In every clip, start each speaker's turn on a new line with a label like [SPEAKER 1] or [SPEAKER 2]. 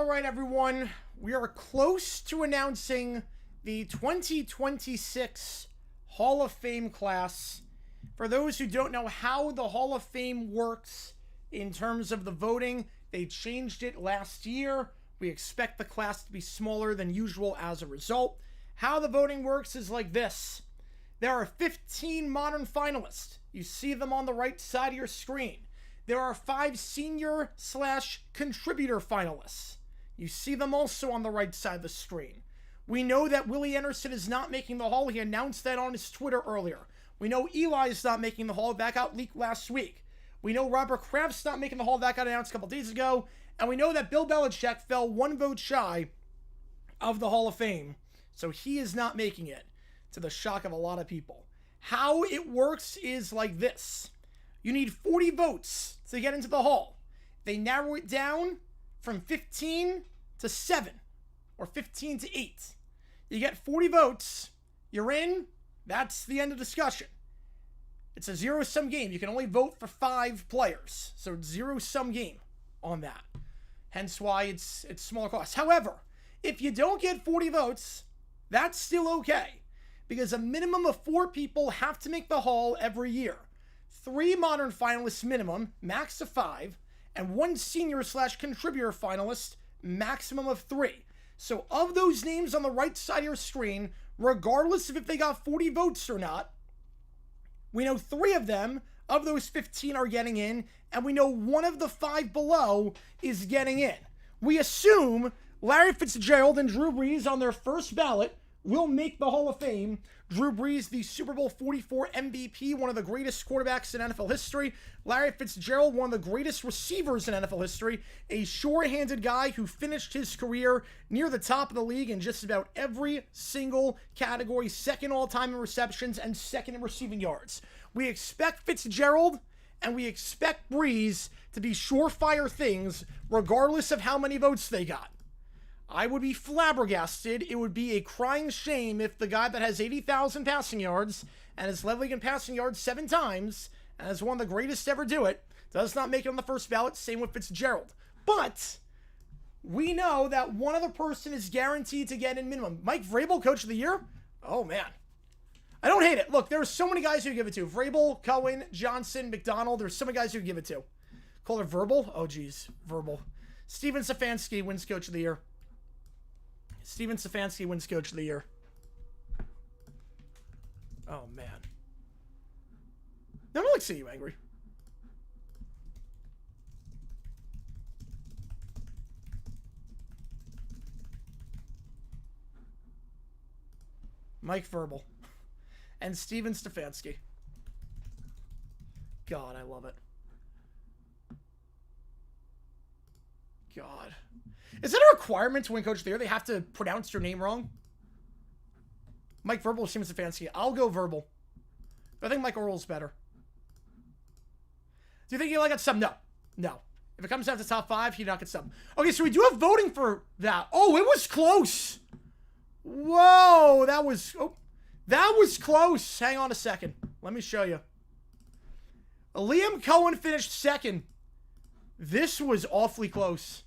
[SPEAKER 1] All right, everyone. We are close to announcing the 2026 Hall of Fame class. For those who don't know how the Hall of Fame works in terms of the voting, they changed it last year. We expect the class to be smaller than usual as a result. How the voting works is like this. There are 15 modern finalists. You see them on the right side of your screen. There are 5 senior/contributor finalists. You see them also on the right side of the screen. We know that Willie Anderson is not making the Hall. He announced that on his Twitter earlier. We know Eli is not making the Hall. That got leaked last week. We know Robert Kraft's not making the Hall. That got announced a couple days ago. And we know that Bill Belichick fell 1 vote shy of the Hall of Fame. So he is not making it, to the shock of a lot of people. How it works is like this. You need 40 votes to get into the Hall. They narrow it down from 15 to 7 or 15 to 8. You get 40 votes, you're in, that's the end of discussion. It's a zero-sum game. You can only vote for 5 players. So it's zero-sum game on that. Hence why it's smaller cost. However, if you don't get 40 votes, that's still okay. Because a minimum of 4 people have to make the Hall every year. 3 modern finalists minimum, max of 5, and 1 senior/contributor finalist, maximum of 3. So of those names on the right side of your screen, regardless of if they got 40 votes or not, we know 3 of them, of those 15, are getting in, and we know 1 of the 5 below is getting in. We assume Larry Fitzgerald and Drew Brees on their first ballot will make the Hall of Fame. Drew Brees, the Super Bowl 44 MVP, one of the greatest quarterbacks in NFL history. Larry Fitzgerald, one of the greatest receivers in NFL history. A sure-handed guy who finished his career near the top of the league in just about every single category. Second all-time in receptions and second in receiving yards. We expect Fitzgerald and we expect Brees to be surefire things regardless of how many votes they got. I would be flabbergasted. It would be a crying shame if the guy that has 80,000 passing yards and has led league in passing yards 7 times and is one of the greatest to ever do it does not make it on the first ballot. Same with Fitzgerald. But we know that one other person is guaranteed to get in minimum. Mike Vrabel, Coach of the Year? Oh, man. I don't hate it. Look, there's so many guys who give it to. Vrabel, Cohen, Johnson, McDonald. There's so many guys who give it to. Call it Verbal? Oh, geez. Verbal. Steven Stefanski wins Coach of the Year. Steven Stefanski wins Coach of the Year. Oh, man. I don't like seeing you angry. Mike Verbal. And Steven Stefanski. God, I love it. God. Is that a requirement to win Coach of the Year? They have to pronounce your name wrong? Mike Verbal, Steven Stefanski. I'll go Verbal. I think Mike Orwell's better. Do you think he'll get sub? No. No. If it comes down to top 5, he'd not get sub. Okay, so we do have voting for that. Oh, it was close. Whoa, that was close. Hang on a second. Let me show you. Liam Cohen finished 2nd. This was awfully close.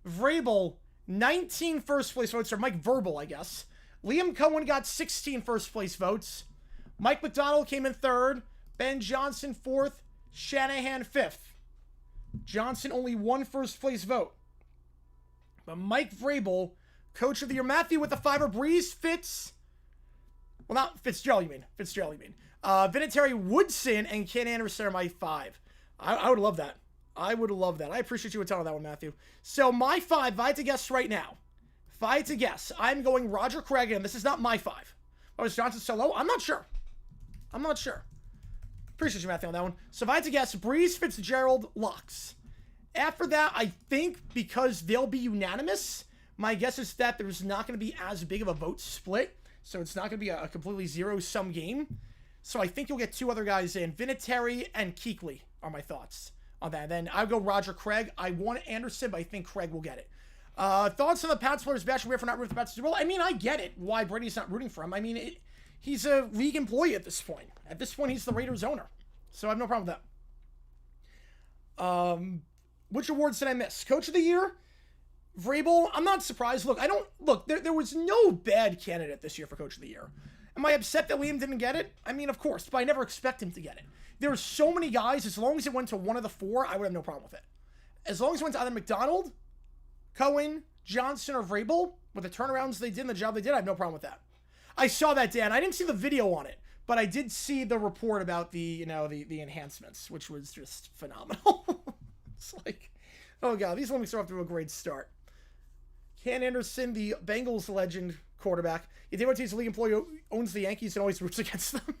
[SPEAKER 1] Vrabel, 19 first place votes, or Mike Verbal, I guess. Liam Cohen got 16 first place votes. Mike McDonald came in 3rd. Ben Johnson 4th. Shanahan 5th. Johnson only 1 first place vote. But Mike Vrabel, Coach of the Year. Matthew with the 5er. Brees, well, not Fitzgerald, you mean. Vinatieri, Woodson, and Ken Anderson are my 5. I would love that. I would love that. I appreciate you telling that one, Matthew. So my 5, if I had to guess right now, I'm going Roger Craig, and this is not my 5. Oh, is Johnson so low? I'm not sure. Appreciate you, Matthew, on that one. So if I had to guess, Brees, Fitzgerald, locks. After that, I think because they'll be unanimous, my guess is that there's not going to be as big of a vote split, so it's not going to be a completely zero-sum game. So I think you'll get 2 other guys in. Vinatieri and Kuechly are my thoughts on that. Then I'll go Roger Craig. I want Anderson, but I think Craig will get it. Thoughts on the Pats players bashing Weir for not rooting for the Pats Super Bowl? I mean, I get it. Why Brady's not rooting for him. I mean, he's a league employee at this point. At this point, he's the Raiders owner. So I have no problem with that. Which awards did I miss? Coach of the Year, Vrabel, I'm not surprised. Look, there was no bad candidate this year for Coach of the Year. Am I upset that Liam didn't get it? I mean, of course, but I never expect him to get it. There were so many guys, as long as it went to one of the four, I would have no problem with it. As long as it went to either McDonald, Cohen, Johnson, or Vrabel, with the turnarounds they did and the job they did, I have no problem with that. I saw that, Dan. I didn't see the video on it, but I did see the report about the enhancements, which was just phenomenal. It's like, oh God, these Olympics are off to a great start. Ken Anderson, the Bengals legend quarterback. He's a league employee who owns the Yankees and always roots against them.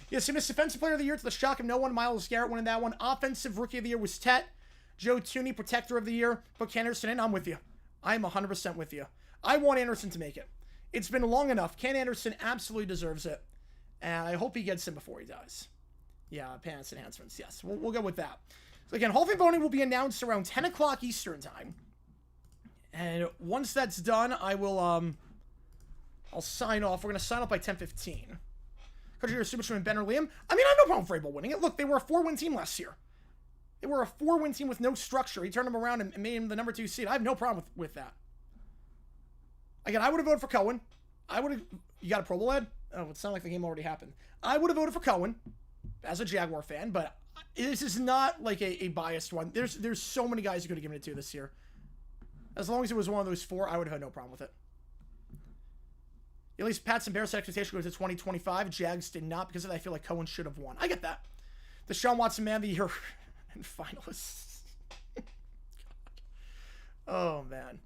[SPEAKER 1] Yes, he missed Defensive Player of the Year to the shock of no one. Myles Garrett winning that one. Offensive Rookie of the Year was Tet. Joe Tooney, Protector of the Year. Put Ken Anderson in. I'm with you. I'm 100% with you. I want Anderson to make it. It's been long enough. Ken Anderson absolutely deserves it. And I hope he gets in before he dies. Yeah, pants enhancements. Yes, we'll go with that. So again, Hall of Fame voting will be announced around 10 o'clock Eastern time. And once that's done, I will, I'll sign off. We're going to sign off by 10:15. Coach of your Superman, Ben or Liam? I mean, I have no problem with Vrabel winning it. Look, they were a 4-win team last year. They were a 4-win team with no structure. He turned them around and made him the number 2 seed. I have no problem with that. Again, I would have voted for Cohen. You got a Pro Bowl ad? Oh, it sounded like the game already happened. I would have voted for Cohen as a Jaguar fan, but this is not like a biased one. There's so many guys you could have given it to this year. As long as it was one of those 4, I would have had no problem with it. At least Pats and Bears expectation goes to 2025. Jags did not because of that. I feel like Cohen should have won. I get that. The Deshaun Watson Man of the Year and finalists. Oh, man.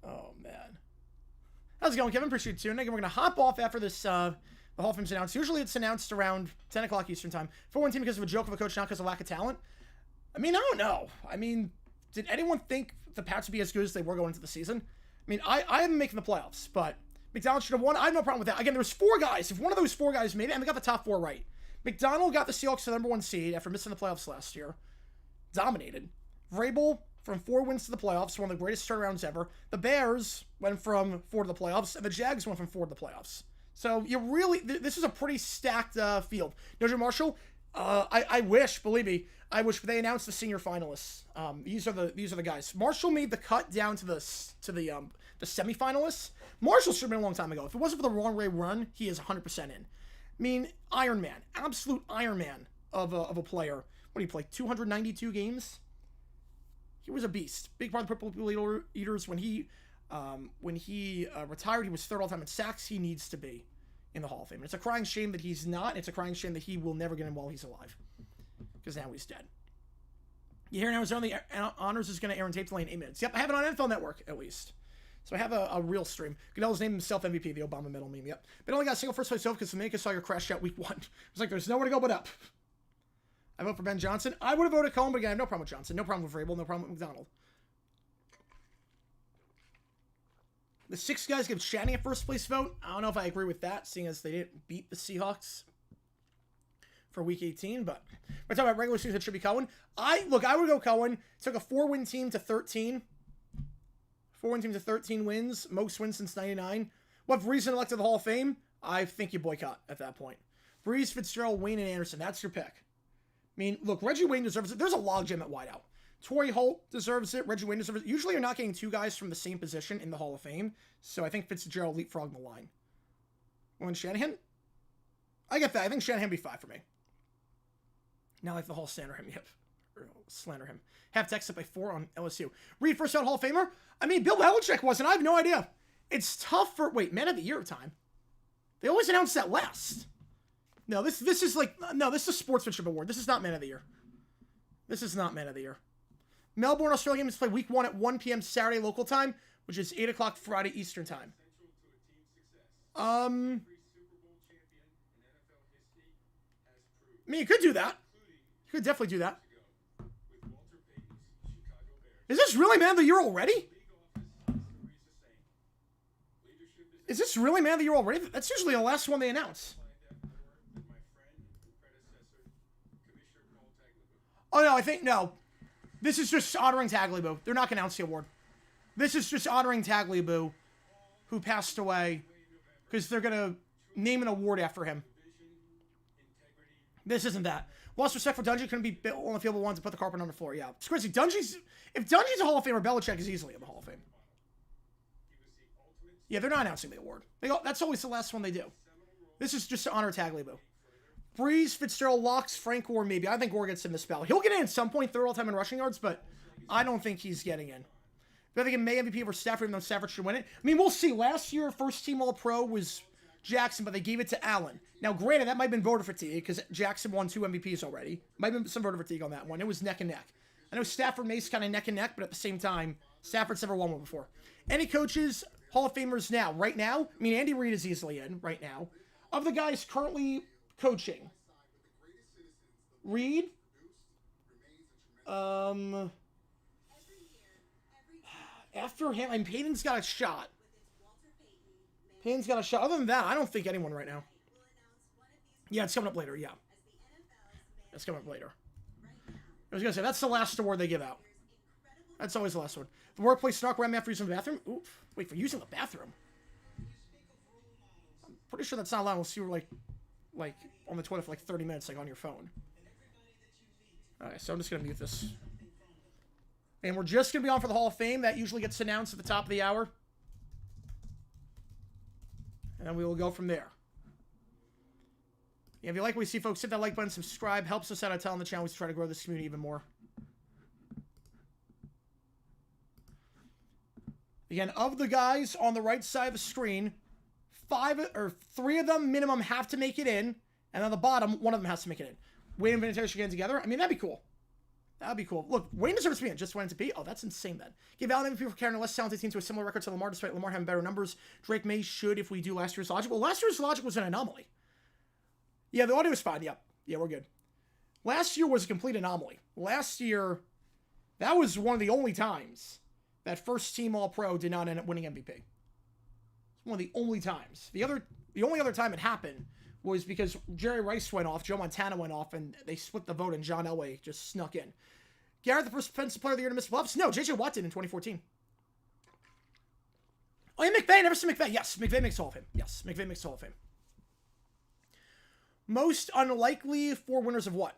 [SPEAKER 1] Oh, man. How's it going, Kevin? Appreciate you tuning in. We're going to hop off after this, the Hall of Fame's announced. Usually it's announced around 10 o'clock Eastern time. 4-1 team because of a joke of a coach, not because of lack of talent. I mean, I don't know. I mean, did anyone think the Pats would be as good as they were going into the season? I mean, I am making the playoffs, but McDonald should have won. I have no problem with that. Again, there was 4 guys. If one of those 4 guys made it, and they got the top 4 right. McDonald got the Seahawks to the number 1 seed after missing the playoffs last year. Dominated. Vrabel from 4 wins to the playoffs, one of the greatest turnarounds ever. The Bears went from 4 to the playoffs, and the Jags went from 4 to the playoffs. So you really, this is a pretty stacked field. Doja Marshall, I wish, believe me, I wish they announced the senior finalists. These are the guys. Marshall made the cut down to the semifinalists. Marshall should have been a long time ago. If it wasn't for the wrong way run, he is 100% in. I mean, Iron Man, absolute Iron Man of a player. What did he play? 292 games. He was a beast. Big part of the Purple People Eaters. When he retired, he was 3rd all time in sacks. He needs to be in the Hall of Fame. And it's a crying shame that he's not. It's a crying shame that he will never get in while he's alive, because now he's dead. You hear now his only honors is going to air on tape delay in 8 minutes. Yep, I have it on NFL Network at least. So I have a real stream. Goodell's named himself MVP, the Obama medal meme. Yep. But only got a single first place vote because Dominica saw your crash out week 1. It was like, there's nowhere to go but up. I vote for Ben Johnson. I would have voted Cohen, but again, I have no problem with Johnson. No problem with Vrabel. No problem with McDonald. The 6 guys give Shanahan a first place vote. I don't know if I agree with that, seeing as they didn't beat the Seahawks for week 18, but we're talking about regular season, it should be Cohen. I would go Cohen. Took a 4-win team to 13. 4-win team to 13 wins. Most wins since 99. What reason elected the Hall of Fame? I think you boycott at that point. Breeze, Fitzgerald, Wayne, and Anderson. That's your pick. I mean, look, Reggie Wayne deserves it. There's a logjam at wideout. Torrey Holt deserves it. Reggie Wayne deserves it. Usually you're not getting 2 guys from the same position in the Hall of Fame, so I think Fitzgerald leapfrogged the line. When Shanahan? I get that. I think Shanahan be 5 for me. Now like the Hall slander him. Yep. Or slander him. Have texted by 4 on LSU. Reed first out Hall of Famer? I mean, Bill Belichick wasn't. I have no idea. It's tough for... Wait, Man of the Year time. They always announce that last. No, this is like... No, this is a sportsmanship award. This is not Man of the Year. This is not Man of the Year. Melbourne, Australia games play week 1 at 1 p.m. Saturday local time, which is 8 o'clock Friday Eastern time. I mean, you could do that. You could definitely do that. Is this really Man of the Year already? Is this really Man of the Year already? That's usually the last one they announce. Oh, no, I think, no. This is just honoring Tagliabue. They're not going to announce the award. This is just honoring Tagliabue, who passed away, because they're going to name an award after him. This isn't that. Lost respect for Dungy. Couldn't be on the field but wanted to put the carpet on the floor. Yeah. It's crazy. If Dungy's a Hall of Famer, Belichick is easily in the Hall of Fame. Yeah, they're not announcing the award. That's always the last one they do. This is just to honor Tagliabue. Breeze, Fitzgerald, Locks, Frank Gore, maybe. I think Gore gets in this ballot. He'll get in at some point, third all-time in rushing yards, but I don't think he's getting in. But I think it may MVP over Stafford, even though Stafford should win it. I mean, we'll see. Last year, first team All-Pro was Jackson, but they gave it to Allen. Now, granted, that might have been voter fatigue, because Jackson won 2 MVPs already. Might have been some voter fatigue on that one. It was neck and neck. I know Stafford Mace kind of neck and neck, but at the same time, Stafford's never won one before. Any coaches, Hall of Famers now? Right now? I mean, Andy Reid is easily in right now. Of the guys currently coaching, Reid, after him, I mean, Peyton's got a shot. Other than that, I don't think anyone right now. Yeah, it's coming up later, yeah. It's coming up later. I was going to say, that's the last award they give out. That's always the last one. The workplace snark ram after using the bathroom? Oof. Wait, for using the bathroom? I'm pretty sure that's not allowed unless you were, like, on the toilet for, like, 30 minutes, like, on your phone. Alright, so I'm just going to mute this. And we're just going to be on for the Hall of Fame. That usually gets announced at the top of the hour. And then we will go from there. Yeah, if you like what we see, folks, hit that like button, subscribe. Helps us out at telling the channel to try to grow this community even more. Again, of the guys on the right side of the screen, 3 of them minimum have to make it in. And on the bottom, 1 of them has to make it in. Wayne and Vinatieri should get together. I mean, that'd be cool. That'd be cool. Look, Wayne deserves to be in. Just went to be. Oh, that's insane then. Give Allen MVP for carrying a less talented team to a similar record to Lamar, despite Lamar having better numbers. Drake May should if we do last year's logic. Well, last year's logic was an anomaly. Yeah, the audio was fine. Yep. Yeah, we're good. Last year was a complete anomaly. Last year, that was one of the only times that first team All-Pro did not end up winning MVP. It's one of the only times. The only other time it happened was because Jerry Rice went off, Joe Montana went off, and they split the vote, and John Elway just snuck in. Garrett, the first defensive player of the year to miss the playoffs? No, J.J. Watt did in 2014. Oh, yeah, McVay. Never seen McVay. Yes, McVay makes Hall of Fame. Yes, McVay makes Hall of Fame. Most unlikely 4 winners of what?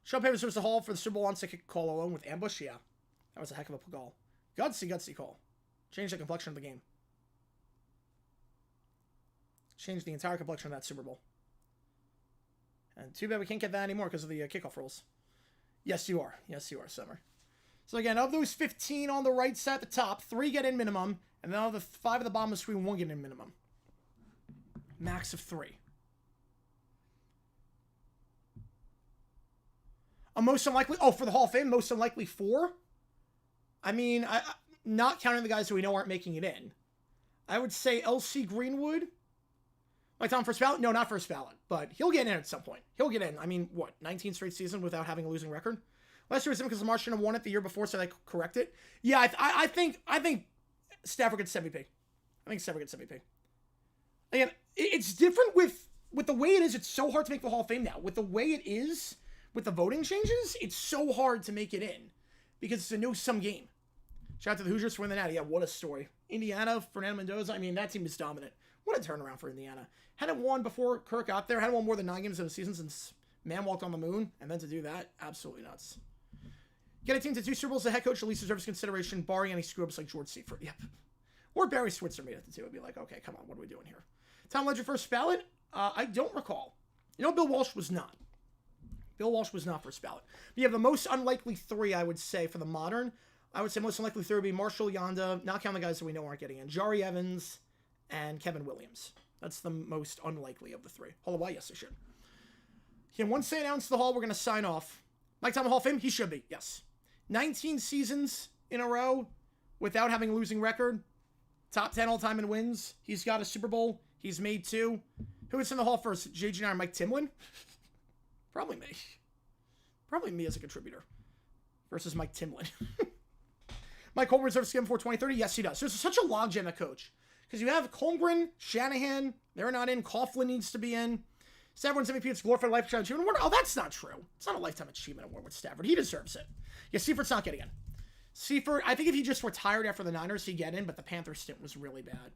[SPEAKER 1] Sean Payton serves the Hall for the Super Bowl onside kick call alone with ambush? Yeah. That was a heck of a call. Gutsy call. Changed the complexion of the game. Changed the entire complexion of that Super Bowl. And too bad we can't get that anymore because of the kickoff rules. Yes, you are. Yes, you are, Summer. So again, of those 15 on the right side at the top, 3 get in minimum, and then of the 5 at the bottom of the screen, 1 get in minimum. Max of 3. A most unlikely... Oh, for the Hall of Fame, most unlikely 4? I mean, not counting the guys who we know aren't making it in. I would say L.C. Greenwood. Like Tom first ballot? No, not first ballot. But he'll get in at some point. He'll get in. I mean, what? 19 straight season without having a losing record? Last year was because Lamar shouldn't have won it the year before, so they correct it. Yeah, I think Stafford gets MVP. I think Stafford gets MVP. Again, it's different with the way it is. It's so hard to make the Hall of Fame now. With the way it is, with the voting changes, it's so hard to make it in. Because it's a no-sum game. Shout out to the Hoosiers for winning that. Yeah, what a story. Indiana, Fernando Mendoza. I mean, that team is dominant. What a turnaround for Indiana. Hadn't won before Kirk got there. Hadn't won more than 9 games in the season since Man walked on the moon. And then to do that, absolutely nuts. Get a team to 2 Super Bowls, the head coach at least deserves consideration, barring any screw-ups like George Seifert. Yep. Or Barry Switzer made it to 2. It'd be like, okay, come on, what are we doing here? Tom Ledger first ballot? I don't recall. You know, Bill Walsh was not. Bill Walsh was not first ballot. But you have the most unlikely 3, I would say, for the modern. I would say most unlikely 3 would be Marshall Yanda, not counting the guys that we know aren't getting in. Jari Evans and Kevin Williams. That's the most unlikely of the 3. Hall of Fame, yes, I should. Yeah, once they announce the Hall, we're going to sign off. Mike Tomlin Hall of Fame? He should be, yes. 19 seasons in a row without having a losing record. Top 10 all-time in wins. He's got a Super Bowl. He's made 2. Who is in the Hall first? JG or Mike Timlin? Probably me. Probably me as a contributor. Versus Mike Timlin. Mike Holmgren deserves to get him before 2030? Yes, he does. There's such a logjam at coach. Because you have Holmgren, Shanahan, they're not in. Coughlin needs to be in. Stafford's MVP, it's glorified lifetime achievement award. Oh, that's not true. It's not a lifetime achievement award with Stafford. He deserves it. Yeah, Seifert's not getting in. Seifert, I think if he just retired after the Niners, he'd get in, but the Panthers stint was really bad.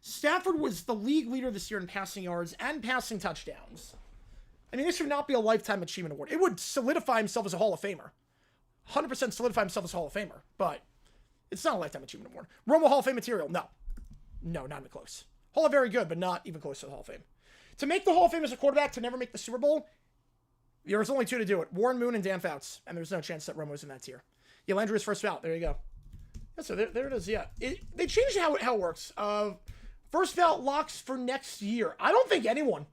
[SPEAKER 1] Stafford was the league leader this year in passing yards and passing touchdowns. I mean, this should not be a Lifetime Achievement Award. It would solidify himself as a Hall of Famer. 100% solidify himself as a Hall of Famer. But it's not a Lifetime Achievement Award. Romo Hall of Fame material? No. No, not even close. Hall of very good, but not even close to the Hall of Fame. To make the Hall of Fame as a quarterback, to never make the Super Bowl, there's only two to do it. Warren Moon and Dan Fouts. And there's no chance that Romo's in that tier. Yeah, Landry's first ballot. There you go. Yeah, so there it is, yeah. They changed how it works. First ballot locks for next year. I don't think anyone.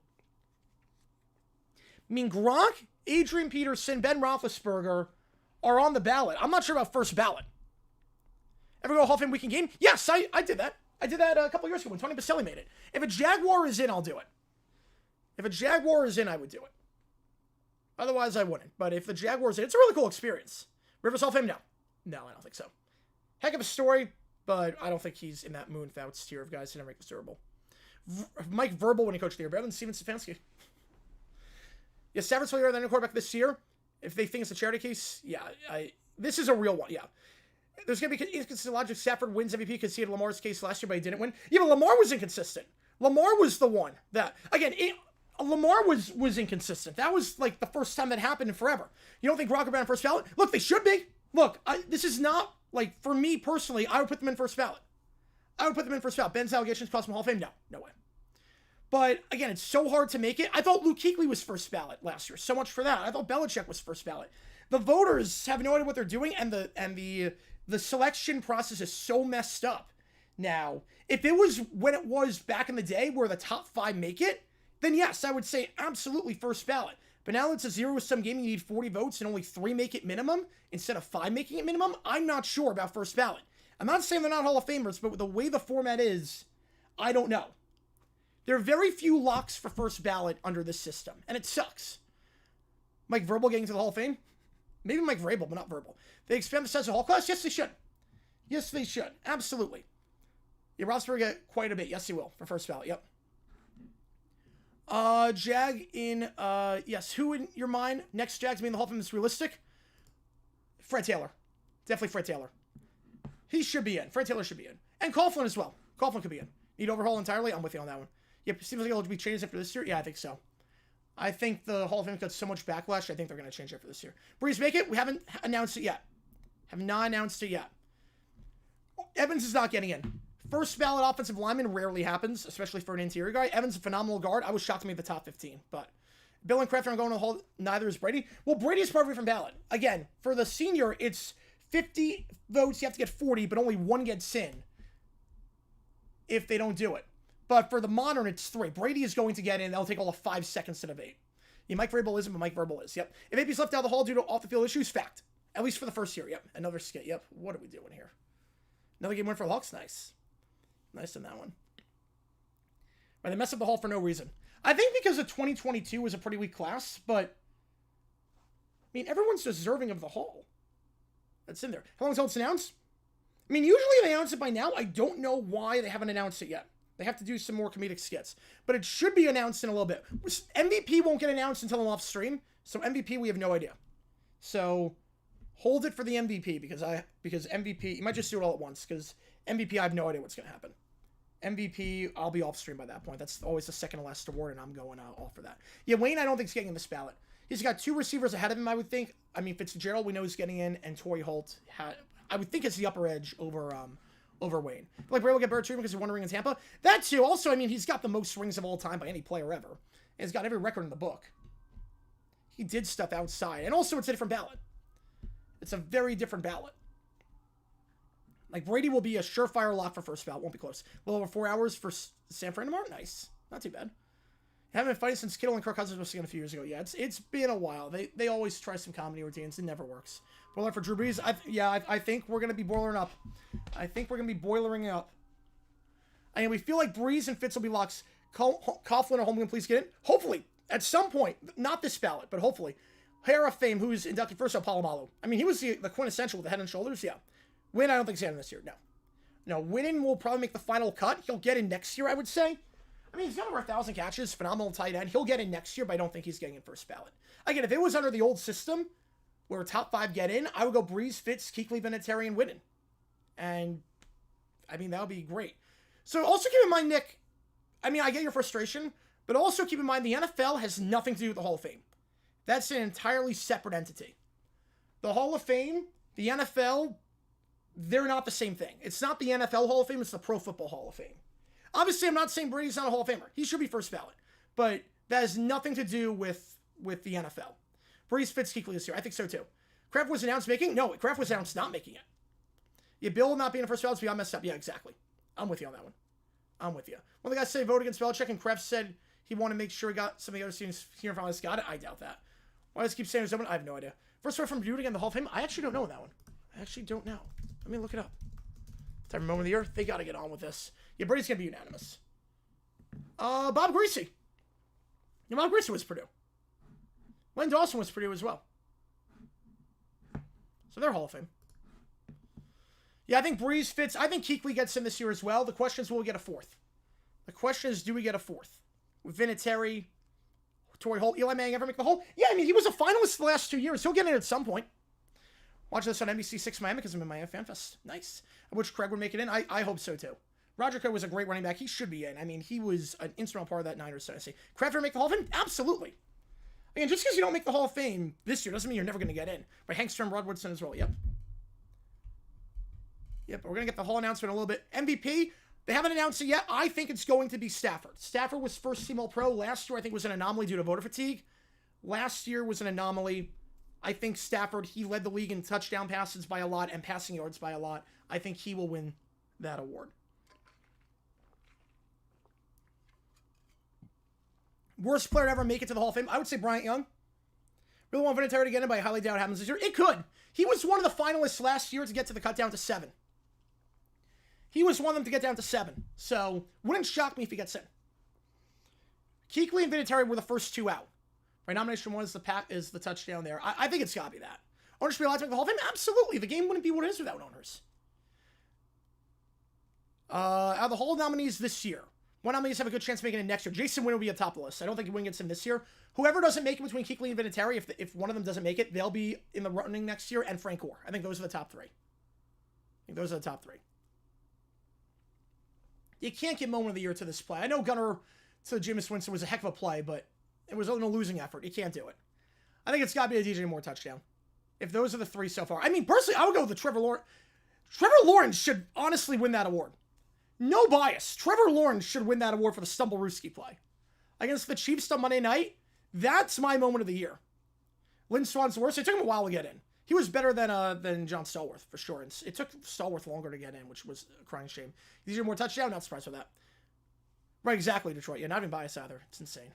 [SPEAKER 1] I mean, Gronk, Adrian Peterson, Ben Roethlisberger are on the ballot. I'm not sure about first ballot. Ever go to Hall of Fame weekend game? Yes, I did that. I did that a couple years ago when Tony Baselli made it. If a Jaguar is in, I'll do it. If a Jaguar is in, I would do it. Otherwise, I wouldn't. But if the Jaguar is in, it's a really cool experience. Rivers Hall of Fame? No. No, I don't think so. Heck of a story, but I don't think he's in that Moon Fouts tier of guys who never make the Super Bowl. Mike Verbal when he coached the year, better than Steven Stefanski. Yeah, Stafford's player than a quarterback this year. If they think it's a charity case, yeah, this is a real one, yeah. There's going to be inconsistent logic. Stafford wins MVP because he had Lamar's case last year, but he didn't win. Yeah, but Lamar was inconsistent. Lamar was the one that, again, Lamar was inconsistent. That was like the first time that happened in forever. You don't think Rocker Brown first ballot? Look, they should be. Look, this is not, like, for me personally, I would put them in first ballot. I would put them in first ballot. Ben's allegations cost him Hall of Fame? No, no way. But, again, it's so hard to make it. I thought Luke Kuechly was first ballot last year. So much for that. I thought Belichick was first ballot. The voters have no idea what they're doing, and the selection process is so messed up. Now, if it was when it was back in the day where the top 5 make it, then yes, I would say absolutely first ballot. But now it's a zero-sum game, you need 40 votes and only 3 make it minimum instead of 5 making it minimum. I'm not sure about first ballot. I'm not saying they're not Hall of Famers, but with the way the format is, I don't know. There are very few locks for first ballot under this system, and it sucks. Mike Verbal getting to the Hall of Fame? Maybe Mike Vrabel, but not Verbal. They expand the size of the Hall class? Yes, they should. Yes, they should. Absolutely. Yeah, Roethlisberger get quite a bit. Yes, he will for first ballot. Yep. Jag in, yes, who in your mind? Next Jags being the Hall of Fame is realistic? Fred Taylor. Definitely Fred Taylor. He should be in. Fred Taylor should be in. And Coughlin as well. Coughlin could be in. Need overhaul entirely? I'm with you on that one. Yep, seems like it'll be changed after this year. Yeah, I think so. I think the Hall of Fame got so much backlash, I think they're going to change it after this year. Breeze make it? We haven't announced it yet. Have not announced it yet. Evans is not getting in. First ballot offensive lineman rarely happens, especially for an interior guy. Evans, a phenomenal guard. I was shocked to make the top 15, but Bill and Kraft aren't going to hold. Neither is Brady. Well, Brady's part of a different ballot. Again, for the senior, it's 50 votes. You have to get 40, but only 1 gets in if they don't do it. But for the modern, it's 3. Brady is going to get in. That'll take all of 5 seconds to debate. Yeah, Mike Vrabel isn't, but Mike Verbal is. Yep. If AP's left out of the hall due to off-the-field issues, fact. At least for the first year. Yep. Another skit. Yep. What are we doing here? Another game win for the Hawks. Nice. Nice in that one. Right, they messed up the hall for no reason. I think because of 2022 was a pretty weak class, but I mean, everyone's deserving of the hall. That's in there. How long until it's announced? I mean, usually they announce it by now. I don't know why they haven't announced it yet. They have to do some more comedic skits. But it should be announced in a little bit. MVP won't get announced until I'm off stream. So MVP, we have no idea. So hold it for the MVP because MVP, you might just do it all at once because MVP, I have no idea what's going to happen. MVP, I'll be off stream by that point. That's always the second to last award, and I'm going all for that. Yeah, Wayne, I don't think he's getting in this ballot. He's got 2 receivers ahead of him, I would think. I mean, Fitzgerald, we know he's getting in, and Torrey Holt, I would think it's the upper edge over Wayne. But like, Bray will get better treatment because he's one ring in Tampa. That too. Also, I mean, he's got the most rings of all time by any player ever. And he's got every record in the book. He did stuff outside. And also, it's a different ballot. It's a very different ballot. Like, Brady will be a surefire lock for first ballot. Won't be close. A little over 4 hours for San Fran tomorrow. Nice. Not too bad. Haven't been fighting since Kittle and Kirk Cousins was singing a few years ago. Yeah, it's been a while. They always try some comedy routines. It never works. Boiler for Drew Brees. I think we're going to be boiling up. I think we're going to be boilering up. I mean, we feel like Brees and Fitz will be locks. Coughlin or Holmgren, please get in. Hopefully, at some point, not this ballot, but hopefully. Hair of Fame, who's inducted first, Palomalu. I mean, he was the quintessential with the head and shoulders, yeah. Win, I don't think he's getting this year, no. No, Winning will probably make the final cut. He'll get in next year, I would say. I mean, he's got over 1,000 catches, phenomenal tight end. He'll get in next year, but I don't think he's getting in first ballot. Again, if it was under the old system, where top 5 get in, I would go Brees, Fitz, Kuechly, Vinatieri, and Winning. And, I mean, that would be great. So, also keep in mind, Nick, I mean, I get your frustration, But also keep in mind, the NFL has nothing to do with the Hall of Fame. That's an entirely separate entity. The Hall of Fame, the NFL, they're not the same thing. It's not the NFL Hall of Fame, it's the Pro Football Hall of Fame. Obviously, I'm not saying Brady's not a Hall of Famer. He should be first ballot. But that has nothing to do with the NFL. Breeze fits Kuechly this year. I think so too. Kraft was announced making? No, Kraft was announced not making it. Yeah, Bill not being the first ballot is beyond messed up. Yeah, exactly. I'm with you on that one. I'm with you. One of the guys said vote against Belichick, and Kraft said he wanted to make sure he got some of the other teams here in Finalist. Got it? I doubt that. Why does it keep saying it's open? I have no idea. First one from Dude again, the Hall of Fame? I actually don't know that one. I actually don't know. Let me look it up. Time moment of the year. They got to get on with this. Yeah, Brady's going to be unanimous. Bob Greasy. Yeah, Bob Greasy was Purdue. Len Dawson was Purdue as well. So they're Hall of Fame. Yeah, I think Breeze fits. I think Kuechly gets in this year as well. The question is, will we get a fourth? The question is, do we get a fourth? With Vinatieri, Torrey Holt, Eli Manning ever make the Hall? Yeah, I mean, he was a finalist the last 2 years. He'll get in at some point. Watching this on NBC6 Miami because I'm in Miami Fan Fest. Nice. I wish Craig would make it in. I hope so too. Roger Craig was a great running back. He should be in. I mean, he was an instrumental part of that Niners dynasty. Kraft ever make the Hall of Fame? Absolutely. Again, just because you don't make the Hall of Fame this year doesn't mean you're never going to get in. Right, Hank Strom, Rod Woodson as well. Yep. Yep, we're going to get the Hall announcement in a little bit. MVP, they haven't announced it yet. I think it's going to be Stafford. Stafford was first team All-Pro. Last year, I think, was an anomaly due to voter fatigue. Last year was an anomaly. I think Stafford, he led the league in touchdown passes by a lot and passing yards by a lot. I think he will win that award. Worst player to ever make it to the Hall of Fame? I would say Bryant Young. Really want Vinatieri to get in, but I highly doubt it happens this year. It could. He was one of the finalists last year to get to the cut down to 7. He was one of them to get down to 7. So, wouldn't shock me if he gets in. Kuechly and Vinatieri were the first 2 out. Right, nomination 1 is the touchdown there. I think it's got to be that. Owners should be allowed to make the Hall of Fame? Absolutely. The game wouldn't be what it is without owners. Out of the Hall nominees this year, what nominees have a good chance of making it next year? Jason Wynn will be at top of the list. I don't think Wynn gets in this year. Whoever doesn't make it between Kuechly and Vinatieri, if one of them doesn't make it, they'll be in the running next year, and Frank Gore. I think those are the top 3. You can't get moment of the year to this play. I know Gunnar to Jameis Winston was a heck of a play, but it was a losing effort. You can't do it. I think it's got to be a DJ Moore touchdown. If those are the 3 so far. I mean, personally, I would go with the Trevor Lawrence. Trevor Lawrence should honestly win that award. No bias. Trevor Lawrence should win that award for the Stumble-Ruski play. Against the Chiefs on Monday night, that's my moment of the year. Lynn Swan's the worst. It took him a while to get in. He was better than John Stallworth, for sure. And it took Stallworth longer to get in, which was a crying shame. DJ Moore touchdown, not surprised with that. Right, exactly, Detroit. Yeah, not even biased either. It's insane.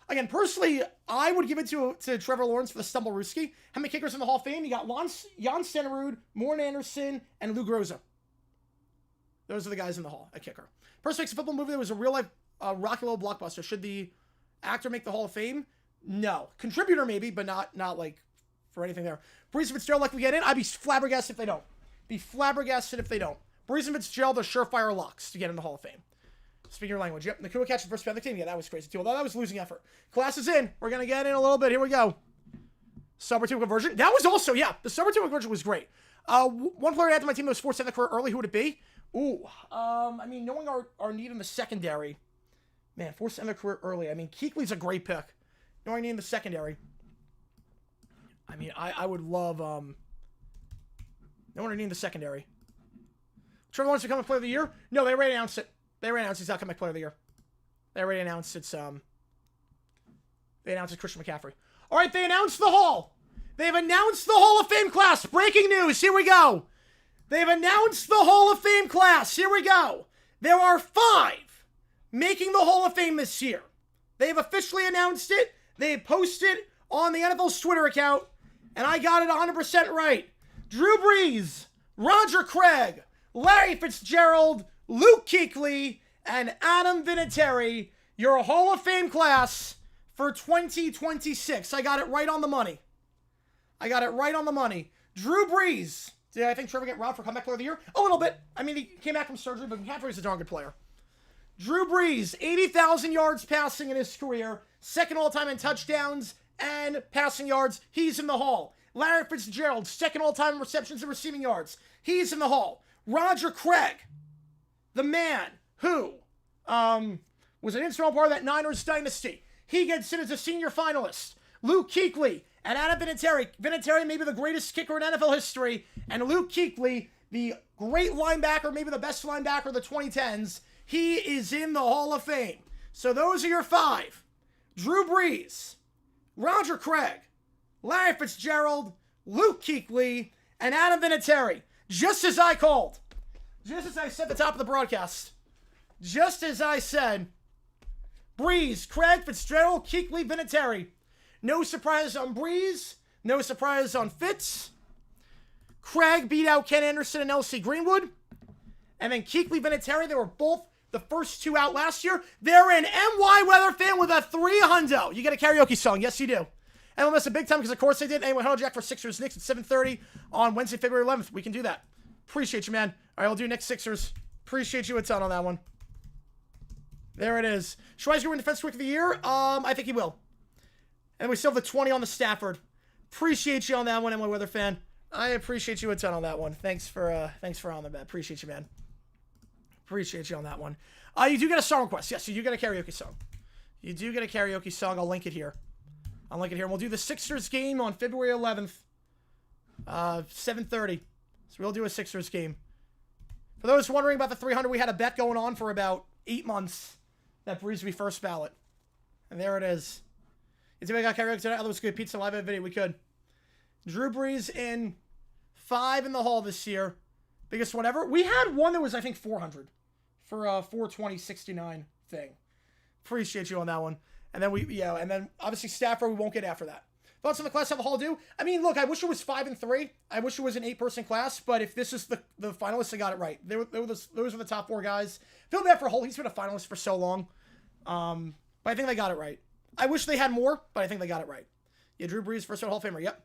[SPEAKER 1] Again, personally, I would give it to Trevor Lawrence for the Stumble-Ruski. How many kickers in the Hall of Fame? You got Jan Stenerud, Morton Anderson, and Lou Groza. Those are the guys in the Hall at kicker. Personally, it's a football movie that was a real-life Rocky Little blockbuster. Should the actor make the Hall of Fame? No. Contributor, maybe, but not like, for anything there. Breeze and Fitzgerald likely get in. I'd be flabbergasted if they don't. Breeze and Fitzgerald are surefire locks to get in the Hall of Fame. Speaking your language. Yep, Nakua catch the first penalty team. Yeah, that was crazy too. Although that was losing effort. Class is in. We're going to get in a little bit. Here we go. Summer 2 conversion. That was also, yeah, the Summer 2 conversion was great. One player to add to my team that was forced in the career early. Who would it be? Ooh, I mean, knowing our need in the secondary. Man, forced to end their career early. I mean, Kuechly's a great pick. Knowing our need in the secondary. I mean, I would love, knowing our need in the secondary. Trevor Lawrence becoming player of the year? No, they already announced it. He's not coming player of the year. They already announced it's Christian McCaffrey. All right, they announced the Hall. They've announced the Hall of Fame class. Breaking news. Here we go. They've announced the Hall of Fame class. Here we go. There are 5 making the Hall of Fame this year. They've officially announced it. They posted on the NFL's Twitter account, and I got it 100% right. Drew Brees, Roger Craig, Larry Fitzgerald, Luke Kuechly, and Adam Vinatieri, your Hall of Fame class for 2026. I got it right on the money. Drew Brees. Did I think Trevor get robbed for comeback player of the year? A little bit. I mean, he came back from surgery, but McCaffrey's a darn good player. Drew Brees, 80,000 yards passing in his career, second all-time in touchdowns and passing yards. He's in the Hall. Larry Fitzgerald, second all-time in receptions and receiving yards. He's in the Hall. Roger Craig, the man who was an instrumental part of that Niners dynasty. He gets in as a senior finalist. Luke Kuechly and Adam Vinatieri. Vinatieri may be the greatest kicker in NFL history, and Luke Kuechly, the great linebacker, maybe the best linebacker of the 2010s, he is in the Hall of Fame. So those are your 5. Drew Brees, Roger Craig, Larry Fitzgerald, Luke Kuechly, and Adam Vinatieri. Just as I called. Just as I said at the top of the broadcast. Just as I said. Brees, Craig, Fitzgerald, Kuechly, Vinatieri. No surprise on Brees. No surprise on Fitz. Craig beat out Ken Anderson and L.C. Greenwood. And then Kuechly, Vinatieri, they were both the first 2 out last year. They're an NY Weather fan with a 300. You get a karaoke song. Yes, you do. And we'll miss a big time because, of course, they did. Anyway, Huddle Jack for Sixers Knicks at 7:30 on Wednesday, February 11th. We can do that. Appreciate you, man. All right, we'll do Knicks Sixers. Appreciate you a ton on that one. There it is. Schweizer win Defense Rookie of the Year? I think he will. And we still have the 20 on the Stafford. Appreciate you on that one, NY Weather fan. I appreciate you a ton on that one. Thanks for on the bet. Appreciate you, man. Appreciate you on that one. You do get a song request. Yes, you do get a karaoke song. You do get a karaoke song. I'll link it here. And we'll do the Sixers game on February 11th. 7:30. So we'll do a Sixers game. For those wondering about the 300, we had a bet going on for about 8 months. That Brees would be first ballot. And there it is. You think we got karaoke tonight? Let's get pizza live video. We could. Drew Brees in 5 in the Hall this year. Biggest one ever. We had one that was, I think, 400 for a 420.69 thing. Appreciate you on that one. And then and then obviously Stafford, we won't get after that. Thoughts on the class of the Hall do? I mean, look, I wish it was 5 and 3. I wish it was an 8-person class, but if this is the finalists, I got it right. Those were the top 4 guys. Feel bad for Hall. He's been a finalist for so long. But I think they got it right. I wish they had more, but I think they got it right. Yeah, Drew Brees, first Hall of Famer. Yep.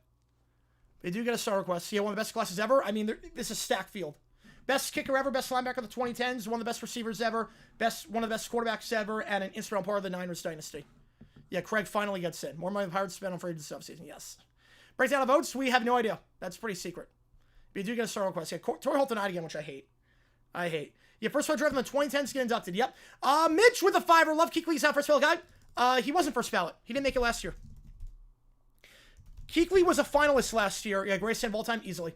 [SPEAKER 1] They do get a star request. Yeah, one of the best classes ever. I mean, this is a stacked field. Best kicker ever, best linebacker of the 2010s, one of the best receivers ever, one of the best quarterbacks ever, and an instrumental part of the Niners dynasty. Yeah, Craig finally gets in. More money than Pirates spent on free agency offseason. Yes. Breakdown of votes, we have no idea. That's pretty secret. But you do get a star request. Yeah, Torrey Holt denied again, which I hate. Yeah, first round draft in the 2010s get inducted. Yep. Mitch with a 5er. Love Kuechly's out first ballot guy. He wasn't first ballot. He didn't make it last year. Kuechly was a finalist last year. Yeah, greatest of all time, easily.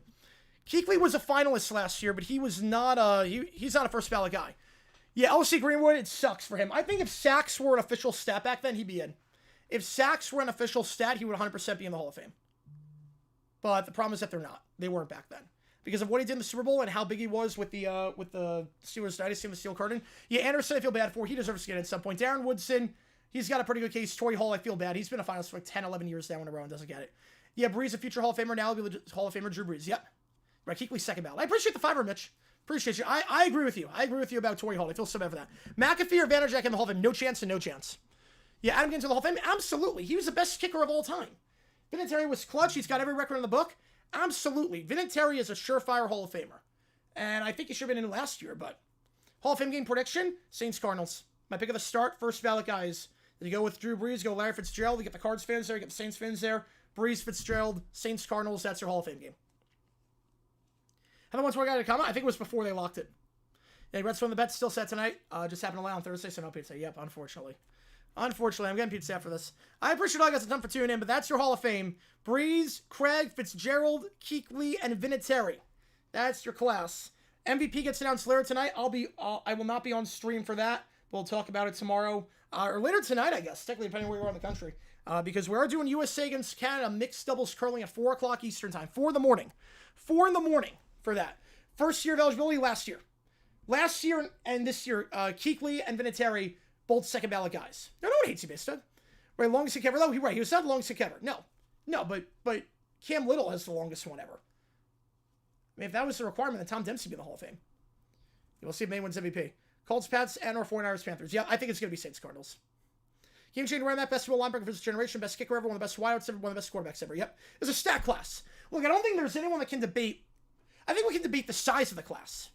[SPEAKER 1] Kuechly was a finalist last year, but he was not he's not a first ballot guy. Yeah, L.C. Greenwood, it sucks for him. I think if sacks were an official stat back then, he'd be in. If sacks were an official stat, he would 100% be in the Hall of Fame. But the problem is that they're not. They weren't back then. Because of what he did in the Super Bowl and how big he was with the Steelers dynasty and the Steel Curtain. Yeah, Anderson I feel bad for. He deserves to get in at some point. Darren Woodson, he's got a pretty good case. Torrey Hall, I feel bad. He's been a finalist for like 10, 11 years now in a row and doesn't get it. Yeah, Brees, a future Hall of Famer. Now he'll be the Hall of Famer. Drew Brees. Yep. Right, Kuechly's second ballot. I appreciate the 5er, Mitch. Appreciate you. I agree with you. I agree with you about Torrey Hall. I feel so bad for that. McAfee or Vanderjagt in the Hall of Fame? No chance and no chance. Yeah, Adam getting to the Hall of Fame? Absolutely. He was the best kicker of all time. Vinatieri was clutch. He's got every record in the book. Absolutely. Vinatieri is a surefire Hall of Famer. And I think he should have been in last year, but Hall of Fame game prediction, Saints Cardinals. My pick of the start, first ballot guys. You go with Drew Brees, go Larry Fitzgerald, you get the Cards fans there, you get the Saints fans there. Brees, Fitzgerald, Saints Cardinals, that's your Hall of Fame game. How the ones where I got a comment? I think it was before they locked it. Yeah, Reds from the bet still set tonight. Just happened to land on Thursday, so no pizza. Yep, unfortunately. Unfortunately, I'm getting pizza after this. I appreciate all you guys have done for tuning in, but that's your Hall of Fame. Brees, Craig, Fitzgerald, Kuechly, and Vinatieri. That's your class. MVP gets announced later tonight. I will not be on stream for that. We'll talk about it tomorrow. Or later tonight, I guess, technically, depending on where you are in the country. Because we are doing USA against Canada mixed doubles curling at 4 o'clock Eastern time. 4 in the morning. 4 in the morning for that. First year of eligibility last year. Last year and this year, Kuechly and Vinatieri, both second ballot guys. No one hates you, Bista. Right, longest kick ever, though. He was not the longest kick ever. No, but Cam Little has the longest one ever. I mean, if that was the requirement, then Tom Dempsey would be in the Hall of Fame. We'll see if May wins MVP. Colts, Pats, and or 49ers, Panthers. Yeah, I think it's going to be Saints, Cardinals. Game changer around that, best of all linebacker for this generation, best kicker ever, one of the best wideouts ever, one of the best quarterbacks ever. Yep. It's a stat class. Look, I don't think there's anyone that can debate. I think we can debate the size of the class.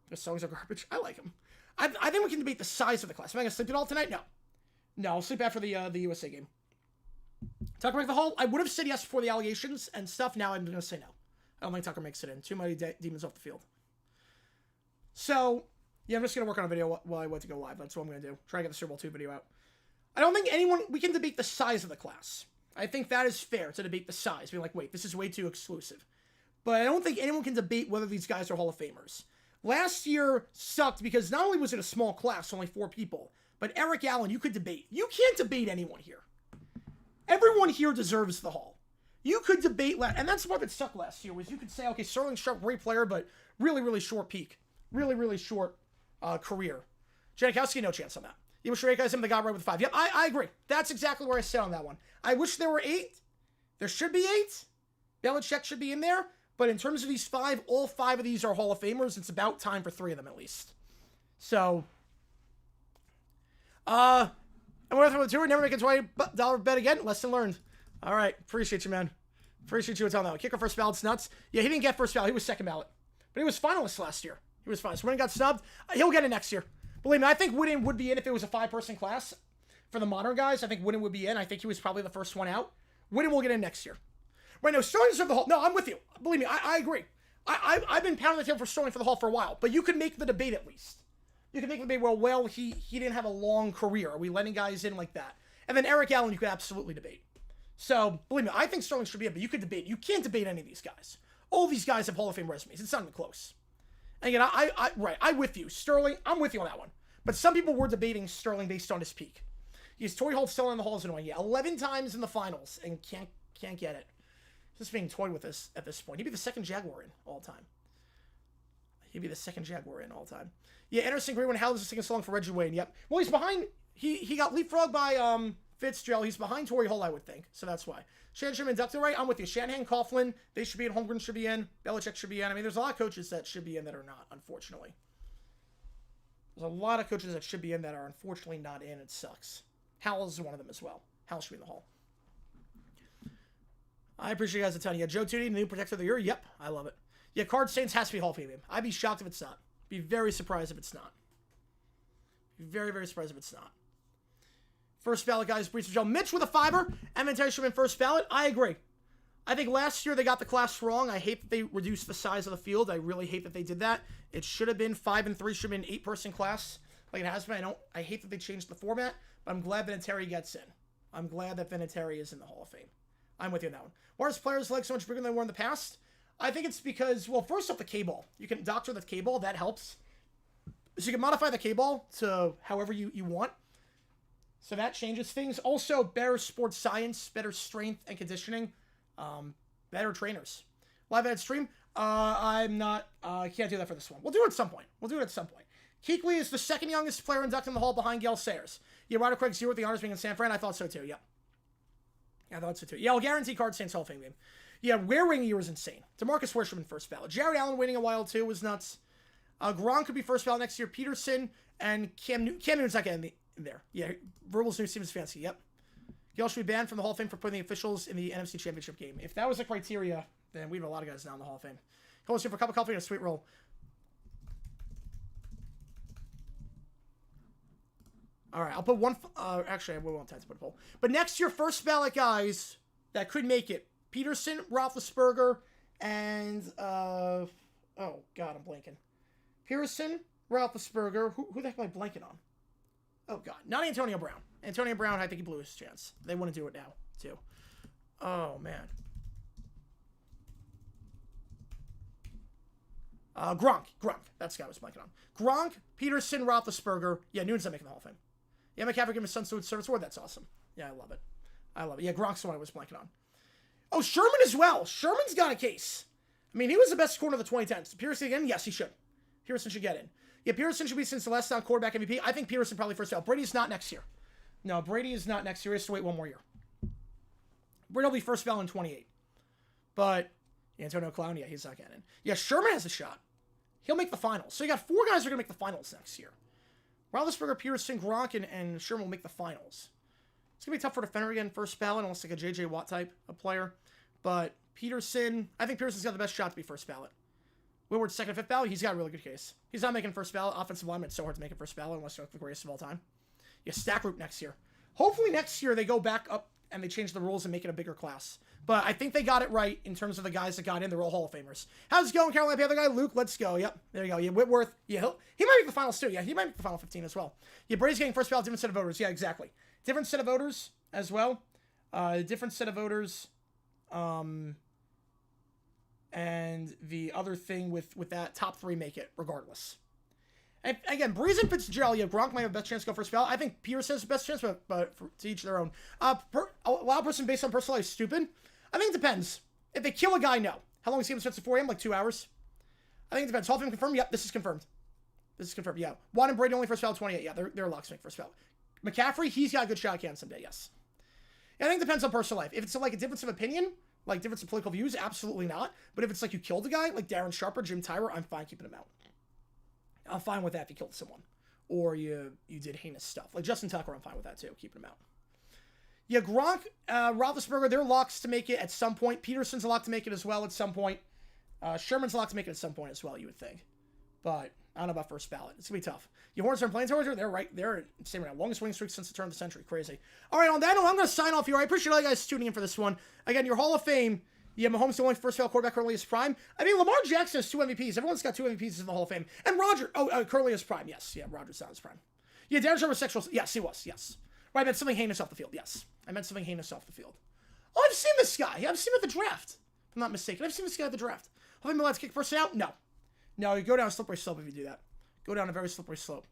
[SPEAKER 1] The songs are garbage. I like them. I think we can debate the size of the class. Am I going to sleep it all tonight? No, I'll sleep after the USA game. Tucker make the Hall? I would have said yes before the allegations and stuff. Now I'm going to say no. I don't think Tucker makes it in. Too many demons off the field. So, Yeah, I'm just going to work on a video while I wait to go live. That's what I'm going to do. Try to get the Super Bowl 2 video out. I don't think we can debate the size of the class. I think that is fair to debate the size. Being like, wait, this is way too exclusive. But I don't think anyone can debate whether these guys are Hall of Famers. Last year sucked because not only was it a small class, only 4 people, but Eric Allen, you could debate. You can't debate anyone here. Everyone here deserves the Hall. You could debate, and that's what sucked last year, was you could say, okay, Sterling Sharp, great player, but really, really short peak. Really, really short career. Janikowski, no chance on that. You wish Rayka him the guy right with 5. Yep, I agree. That's exactly where I sit on that one. I wish there were 8. There should be 8. Belichick should be in there. But in terms of these 5, all 5 of these are Hall of Famers. It's about time for 3 of them at least. So, I'm going to throw the tour. Never make a $20 bet again. Lesson learned. All right. Appreciate you, man. Appreciate you telling that one. Kicker first ballot's nuts. Yeah, he didn't get first ballot. He was second ballot. But he was finalist last year. He was finalist. When he got snubbed, he'll get it next year. Believe me, I think Wooden would be in if it was a 5-person class. For the modern guys, I think Wooden would be in. I think he was probably the first one out. Wooden will get in next year. Right now, Sterling deserves the Hall. No, I'm with you. Believe me, I agree. I've been pounding the table for Sterling for the Hall for a while. But you could make the debate at least. You could make the debate, well, he didn't have a long career. Are we letting guys in like that? And then Eric Allen, you could absolutely debate. So, believe me, I think Sterling should be in, but you could debate. You can't debate any of these guys. All these guys have Hall of Fame resumes. It's not even close. And again, I'm with you. Sterling, I'm with you on that one. But some people were debating Sterling based on his peak. He's Torrey Holt still in the Hall is annoying. Yeah, 11 times in the finals and can't get it. Just being toyed with this at this point. He'd be the second Jaguar in all time. Yeah, Anderson Greenwood Howell is singing a song for Reggie Wayne. Yep. Well, he's behind. He got leapfrogged by Fitzgerald. He's behind Torrey Holt, I would think. So that's why. Shanahan should be inducted, right? I'm with you. Shanahan, Coughlin, they should be in. Holmgren should be in. Belichick should be in. I mean, there's a lot of coaches that should be in that are not, unfortunately. There's a lot of coaches that should be in that are unfortunately not in. It sucks. Howell's one of them as well. Howell should be in the Hall. I appreciate you guys a ton. Yeah, Joe Tooney, the new protector of the year. Yep, I love it. Yeah, Card Saints has to be Hall of Fame. I'd be shocked if it's not. Be very surprised if it's not. Be very, very surprised if it's not. First ballot, guys. Brees Joe. Mitch with a 5er. Emmett should have been first ballot. I agree. I think last year they got the class wrong. I hate that they reduced the size of the field. I really hate that they did that. It should have been 5 and 3. Should have been an 8-person class like it has been. I hate that they changed the format, but I'm glad Vinatieri gets in. I'm glad that Vinatieri is in the Hall of Fame. I'm with you on that one. Why are players' legs so much bigger than they were in the past? I think it's because, well, first off, the K-ball. You can doctor the K-ball. That helps. So you can modify the K-ball to however you want. So that changes things. Also, better sports science, better strength and conditioning, better trainers. Live at stream. I'm not. I can't do that for this one. We'll do it at some point. Kuechly is the second youngest player inducted in the Hall behind Gail Sayers. Yeah, Ryder Craig 0 with the honors being in San Fran. I thought so too. Yep. Yeah, I thought so too. Yeah, I'll guarantee Card Saints Hall of Fame game. Yeah, Waring year was insane. DeMarcus Ware should have been first ballot. Jared Allen waiting a while too was nuts. Gronk could be first ballot next year. Peterson and Cam Newton's not getting in there. Yeah, Verbals new seems fancy. Yep. Gail should be banned from the Hall of Fame for putting the officials in the NFC Championship game. If that was the criteria, then we have a lot of guys now in the Hall of Fame. Hold us here for a cup of coffee and a sweet roll. All right, I'll put one. Actually, I won't have time to put a poll. But next year, first ballot guys that could make it: Peterson, Roethlisberger, and oh god, I'm blanking. Pearson, Roethlisberger. Who the heck am I blanking on? Oh god, not Antonio Brown. Antonio Brown, I think he blew his chance. They want to do it now too. Oh man. Gronk. That's the guy I was blanking on. Gronk, Peterson, Roethlisberger. Yeah, Newton's not making the Hall of Fame. Yeah, McCaffrey giving his son Stewart Service Award. That's awesome. Yeah, I love it. Yeah, Gronk's the one I was blanking on. Oh, Sherman as well. Sherman's got a case. I mean, he was the best corner of the 2010s. Pearson again? Yes, he should. Pearson should get in. Yeah, Pearson should be since the last down quarterback MVP. I think Pearson probably first ballot. Brady's not next year. No, Brady is not next year. He has to wait one more year. Brady will be first ballot in 28. But Antonio Clown, yeah, he's not getting in. Yeah, Sherman has a shot. He'll make the finals. So you got 4 guys who are going to make the finals next year. Roethlisberger, Peterson, Gronk, and Sherman will make the finals. It's going to be tough for defender again, first ballot, almost like a J.J. Watt type of player. But Peterson, I think Peterson's got the best shot to be first ballot. Willward's second, fifth ballot, he's got a really good case. He's not making first ballot. Offensive lineman, it's so hard to make a first ballot unless you're the greatest of all time. Yeah, Stack Group next year. Hopefully next year they go back up and they changed the rules and make it a bigger class. But I think they got it right in terms of the guys that got in. They're all Hall of Famers. How's it going, Carolina? The other guy, Luke, let's go. Yep, there you go. Yeah, Whitworth. Yeah, he might make the finals too. Yeah, he might make the final 15 as well. Yeah, Brady's getting first ballot, different set of voters. Yeah, exactly. Different set of voters as well. Different set of voters. And the other thing with that, top 3 make it regardless. And again, Breeze and Fitzgerald, yeah, Gronk might have the best chance to go first ballot. I think Peterson has the best chance, but to each their own. Allow a person based on personal life is stupid. I think it depends. If they kill a guy, no. How long is he since 4 a.m.? Like 2 hours? I think it depends. Hall of Fame confirmed? Yep, this is confirmed. This is confirmed, yeah. Juan and Brady only first ballot 28. Yeah, they're locks to make first ballot. McCaffrey, he's got a good shot can someday, yes. I think it depends on personal life. If it's like a difference of opinion, like difference of political views, absolutely not. But if it's like you killed a guy, like Darren Sharper, Jim Tyrer, I'm fine keeping him out. I'm fine with that if you killed someone. Or you did heinous stuff. Like Justin Tucker, I'm fine with that too, keeping him out. Yeah, Gronk, Roethlisberger, they're locks to make it at some point. Peterson's a lock to make it as well at some point. Sherman's a lock to make it at some point as well, you would think. But I don't know about first ballot. It's going to be tough. Your Hornets are playing towards they're right. They're same right now. Longest winning streak since the turn of the century. Crazy. All right, on that note, I'm going to sign off here. I appreciate all you guys tuning in for this one. Again, your Hall of Fame. Yeah, Mahomes the only first ballot quarterback currently is prime. I mean, Lamar Jackson has 2 MVPs. Everyone's got 2 MVPs in the Hall of Fame. And Roger, currently is prime. Yes, yeah, Roger's not his prime. Yeah, Darren Sharper was sexual. Yes, he was. Yes. Right, I meant something heinous off the field. Yes, I meant something heinous off the field. Oh, I've seen this guy. I've seen him at the draft. If I'm not mistaken. I've seen this guy at the draft. Hall of Fame allowed to kick person out? No. No, you go down a slippery slope if you do that. Go down a very slippery slope.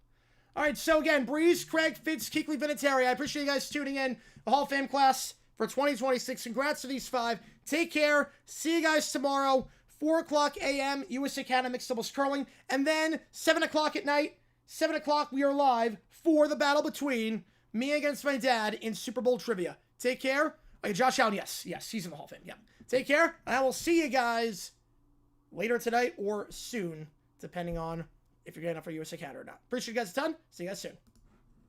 [SPEAKER 1] All right, so again, Breeze, Craig, Fitz, Keekly, Vinatieri. I appreciate you guys tuning in. The Hall of Fame class for 2026. Congrats to these 5. Take care. See you guys tomorrow. 4 o'clock a.m. USA Canada Mixed Doubles Curling. And then 7 o'clock at night. 7 o'clock, we are live for the battle between me against my dad in Super Bowl trivia. Take care. Okay, Josh Allen, yes. Yes, he's in the Hall of Fame. Yeah. Take care. And I will see you guys later tonight or soon, depending on if you're getting up for USA Canada or not. Appreciate you guys a ton. See you guys soon.